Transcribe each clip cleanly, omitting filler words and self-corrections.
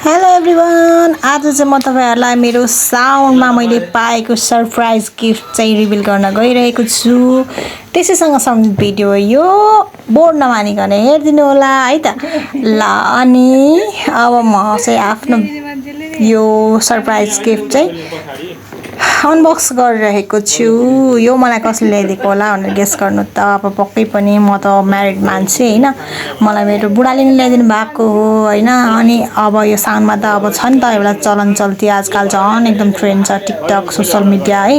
Hello everyone, आज चाहिँ म तपाईहरुलाई मेरो साउन्डमा मैले पाएको सरप्राइज गिफ्ट चाहिँ रिभिल गर्न गइरहेको छु। त्यसैसँग सम्बन्धित भिडियो यो बोर्ड नमानिकन हेर्दिनु होला है त। ल अनि अब म चाहिँ आफ्नो यो सरप्राइज गिफ्ट चाहिँ अनबक्स गरिरहेको छु। यो मलाई कसले ल्याइदिएको होला भनेर गेस गर्नु त। अब पक्कै पनि म त म्यारिड मान्छे हैन, मलाई मेरो बुढाले नि ल्याइदिनु भएको हो हैन। अनि अब यो साउन्डमा त अब छ नि त एउटा चलन चल्ती आजकल झन् एकदम ट्रेन्ड छ टिकटक सोशल मिडिया है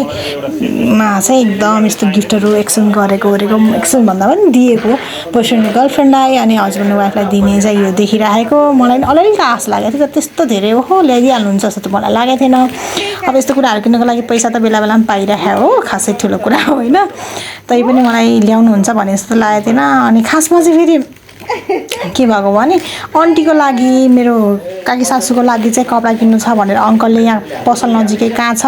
मा चाहिँ एकदम यस्तो गिफ्टहरू एक्सचेन्ज गरेको एक्सचेन्ज भन्दा पनि दिएको बोयफ्रेन्ड गर्लफ्रेन्डलाई अनि हस्बेन्ड वाइफलाई दिने चाहिँ यो देखिरहेको मलाई अलरेडी त आश लागेको थियो। त्यस्तो धेरै हो ल्याइदिहाल्नुहुन्छ जस्तो त मलाई लागेको थिएन। अब यस्तो कुराहरू किन्नको लागि पैसा त बेला बेलामा पाइरहेको हो, खासै ठुलो कुरा हो हैन। तै पनि मलाई ल्याउनुहुन्छ भने जस्तो लागेको थिएन। अनि खासमा चाहिँ फेरि के भएको भने आन्टीको लागि मेरो काकी सासूको लागि चाहिँ कपडा किन्नु छ भनेर अङ्कलले यहाँ पसल नजिकै कहाँ छ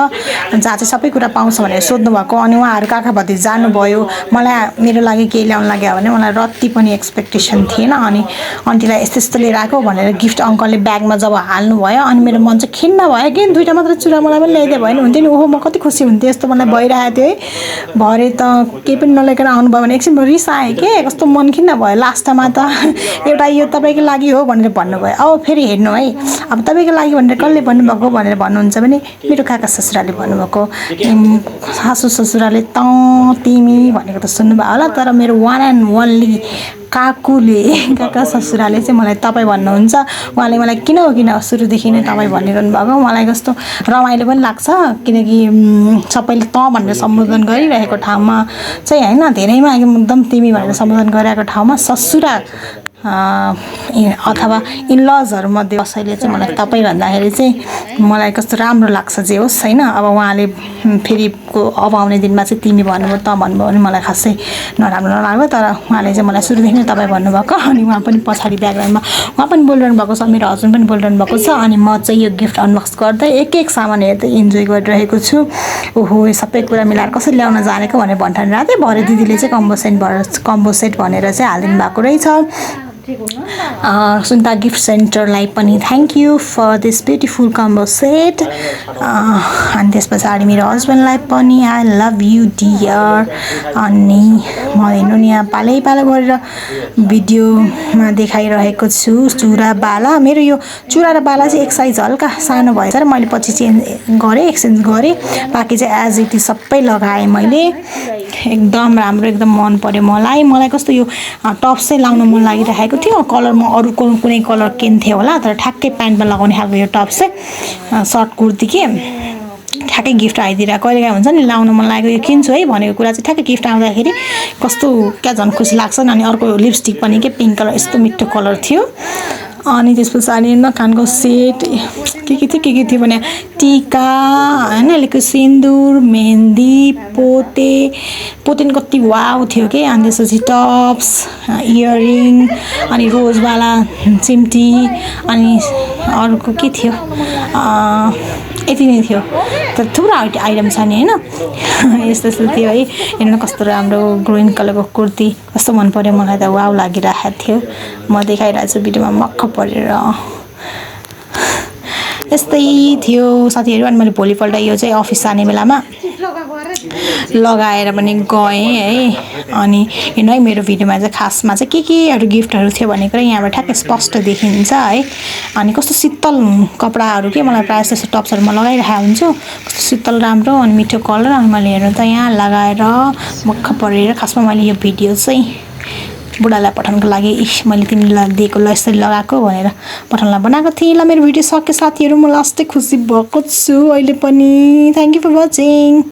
जहाँ चाहिँ सबै कुरा पाउँछ भनेर सोध्नु भएको। अनि उहाँहरू काका भतिज जानुभयो। मलाई मेरो लागि केही ल्याउन लाग्यो भने मलाई रत्ति पनि एक्सपेक्टेसन थिएन। अनि आन्टीलाई यस्तो यस्तो लिएर आएको भनेर गिफ्ट अङ्कलले ब्यागमा जब हाल्नु भयो अनि मेरो मन चाहिँ खिन्न भयो कि दुईटा मात्र चुरा मलाई पनि ल्याइदियो भने हुन्थ्यो नि। ओहो म कति खुसी हुन्थेँ यस्तो मलाई भइरहेको थियो है। भरे त केही पनि नलिएर आउनुभयो भने एकछिन रिस आएँ के कस्तो मन खिन्न भयो। लास्टमा त एउटा यो तपाईँको लागि हो भनेर भन्नुभयो। अब फेरि हेर्नु है, अब तपाईँको लागि भनेर कसले भन्नुभएको भनेर भन्नुहुन्छ भने मेरो काका ससुराले भन्नुभएको। सासू ससुराले त तिमी भनेको त सुन्नुभयो होला, तर मेरो वान एन्ड ओन्ली काकुले काका ससुराले चाहिँ मलाई तपाईँ भन्नुहुन्छ। उहाँले मलाई किन हो किन सुरुदेखि नै तपाईँ भनिरहनु भएको। मलाई कस्तो रमाइलो पनि लाग्छ किनकि सबैले त भनेर सम्बोधन गरिरहेको ठाउँमा चाहिँ हैन, धेरैमा एकदम तिमी भनेर सम्बोधन गरिरहेको ठाउँमा ससुरा अथवा इनलजहरू मध्ये कसैले चाहिँ मलाई तपाईँ भन्दाखेरि चाहिँ मलाई कस्तो राम्रो लाग्छ जे होस् हैन। अब उहाँले फेरिको अब आउने दिनमा चाहिँ तिमी भन्नुभयो त भन्नुभयो भने मलाई खासै नराम्रो नलाग्यो। तर उहाँले चाहिँ मलाई सुरुदेखि नै तपाईँ भन्नुभएको। अनि उहाँ पनि पछाडि ब्याकग्राउन्डमा उहाँ पनि बोलिरहनु भएको छ, मेरो हस्बेन्ड पनि बोलिरहनु भएको छ। अनि म चाहिँ यो गिफ्ट अनबक्स गर्दै एक एक सामान हेर्दै इन्जोय गरिरहेको छु। ओहो यो सबै कुरा मिलाएर कसरी ल्याउन जानेको भनेर भन्ठानिरहेको थिएँ। भरे दिदीले चाहिँ कम्बो सेट भनेर चाहिँ हालिदिनु भएको रहेछ। सुन्ता गिफ्ट सेन्टरलाई पनि thank you for this beautiful combo set. अनि त्यस पछाडि मेरो हस्बेन्डलाई पनि आई लभ यु डियर। अनि म हेर्नु नि यहाँ पालै पालो गरेर भिडियोमा देखाइरहेको छु चुरा बाला। मेरो यो चुरा र बाला चाहिँ एक साइज हल्का सानो भएछ र मैले पछि एक्सचेन्ज गरेँ। बाँकी चाहिँ एज इट इज सबै लगाएँ मैले। एकदम राम्रो एकदम मन पर्यो मलाई कस्तो यो टप चाहिँ लाउन मन लागिरहेको थियो। कलर म अरू कुनै कलर किन्थेँ होला, तर ठ्याक्कै प्यान्टमा लगाउने खालको यो टप चाहिँ सर्ट कुर्ती के ठ्याक्कै गिफ्ट आइदिएर कहिले काहीँ हुन्छ नि लाउन मन लागेको यो किन्छु है भनेको कुरा चाहिँ ठ्याक्कै गिफ्ट आउँदाखेरि कस्तो क्या झन् खुसी लाग्छ नि। अनि अर्को लिपस्टिक पनि के पिङ्क कलर यस्तो मिठो कलर थियो। अनि त्यस पछाडि कानको सेट के थियो भने टिका हैन, अलिकति सिन्दुर मेहन्दी पोते कति वाउ थियो कि। अनि त्यसपछि टप्स इयरिङ अनि रोजवाला चिम्टी अनि अर्को के थियो यति नै थियो। त थुप्रो आइटम छ नि हैन। यस्तो थियो है। हेर्नु कस्तो राम्रो ग्रिन कलरको कुर्ती कस्तो मन पर्यो मलाई त वाउ लागिरहेको थियो। म देखाइरहेको छु भिडियोमा मक्ख परेर यस्तै थियो साथीहरू। अनि मैले भोलिपल्ट यो चाहिँ अफिस जाने बेलामा लगाएर पनि गएँ है। अनि हेर्नु है मेरो भिडियोमा चाहिँ खासमा चाहिँ केहरू गिफ्टहरू थियो भनेको यहाँबाट ठ्याक्कै स्पष्ट देखिन्छ है। अनि कस्तो शीतल कपडाहरू के मलाई प्रायः जस्तो टप्सहरू म लगाइरहेको हुन्छु, कस्तो शीतल राम्रो अनि मिठो कलर। अनि मैले हेर्नु त यहाँ लगाएर मक्ख परेर खासमा मैले यो भिडियो चाहिँ बुढालाई पठाउनको लागि मैले तिमीलाई दिएको ल यसरी लगाएको भनेर पठाउनलाई बनाएको थिएँ। ल मेरो भिडियो सक्यो साथीहरू, म लास्टै खुसी भएको छु अहिले पनि। Thank you for watching.